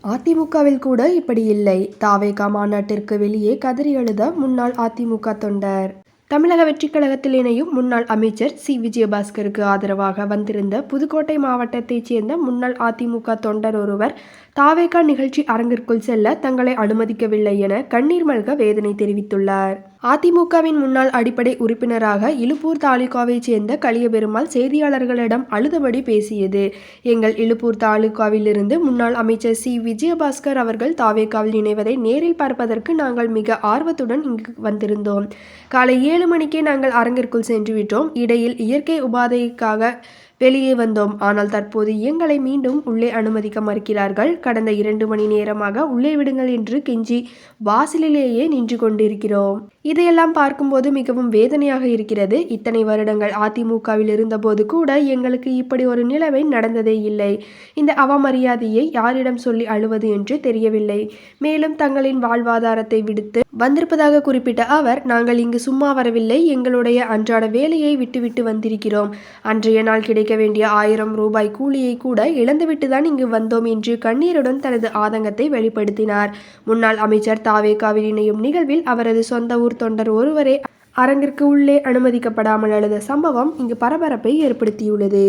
அதிமுகவில் கூட இப்படி இல்லை. தாவேகா மாநாட்டிற்கு வெளியே கதறி அழுத முன்னாள் அதிமுக தொண்டர். தமிழக வெற்றிக் கழகத்தில் இணையும் முன்னாள் அமைச்சர் சி. விஜயபாஸ்கருக்கு ஆதரவாக வந்திருந்த புதுக்கோட்டை மாவட்டத்தைச் சேர்ந்த முன்னாள் அதிமுக தொண்டர் ஒருவர் தாவேகா நிகழ்ச்சி அரங்கிற்குள் செல்ல தங்களை அனுமதிக்கவில்லை என கண்ணீர் மல்க வேதனை தெரிவித்துள்ளார். அதிமுகவின் முன்னாள் அடிப்படை உறுப்பினராக இலுப்பூர் தாலுகாவைச் சேர்ந்த கலியபெருமாள் செய்தியாளர்களிடம் அழுதபடி பேசியது. எங்கள் இலுப்பூர் தாலுகாவிலிருந்து முன்னாள் அமைச்சர் சி. விஜயபாஸ்கர் அவர்கள் தாவேகாவில் இணைவதை நேரில் பார்ப்பதற்கு நாங்கள் மிக ஆர்வத்துடன் இங்கு வந்திருந்தோம். காலை 7 மணிக்கே நாங்கள் அரங்கிற்குள் சென்று விட்டோம். இடையில் இயற்கை உபாதைக்காக வெளியே வந்தோம். ஆனால் தற்போது எங்களை மீண்டும் உள்ளே அனுமதிக்க மறுக்கிறார்கள். கடந்த 2 மணி நேரமாக உள்ளே விடுங்கள் என்று கெஞ்சி வாசலிலேயே நின்று கொண்டிருக்கிறோம். இதையெல்லாம் பார்க்கும்போது மிகவும் வேதனையாக இருக்கிறது. இத்தனை வருடங்கள் அதிமுகவில் இருந்தபோது கூட எங்களுக்கு இப்படி ஒரு நிலைமை நடந்ததே இல்லை. இந்த அவமரியாதையை யாரிடம் சொல்லி அழுவது என்று தெரியவில்லை. மேலும் தங்களின் வாழ்வாதாரத்தை விடுத்து வந்திருப்பதாக குறிப்பிட்ட அவர், நாங்கள் இங்கு சும்மா வரவில்லை. எங்களுடைய அன்றாட வேலையை விட்டுவிட்டு வந்திருக்கிறோம். அன்றைய நாள் கிடைக்க வேண்டிய 1000 ரூபாய் கூலியை கூட இழந்துவிட்டுதான் இங்கு வந்தோம் என்று கண்ணீருடன் தனது ஆதங்கத்தை வெளிப்படுத்தினார். முன்னாள் அமைச்சர் தாவேகாவில் இணையும் நிகழ்வில் அவரது சொந்த ஊர் தொண்டர் ஒருவரே அரங்கிற்கு உள்ளே அனுமதிக்கப்படாமல் அழுத சம்பவம் இங்கு பரபரப்பை ஏற்படுத்தியுள்ளது.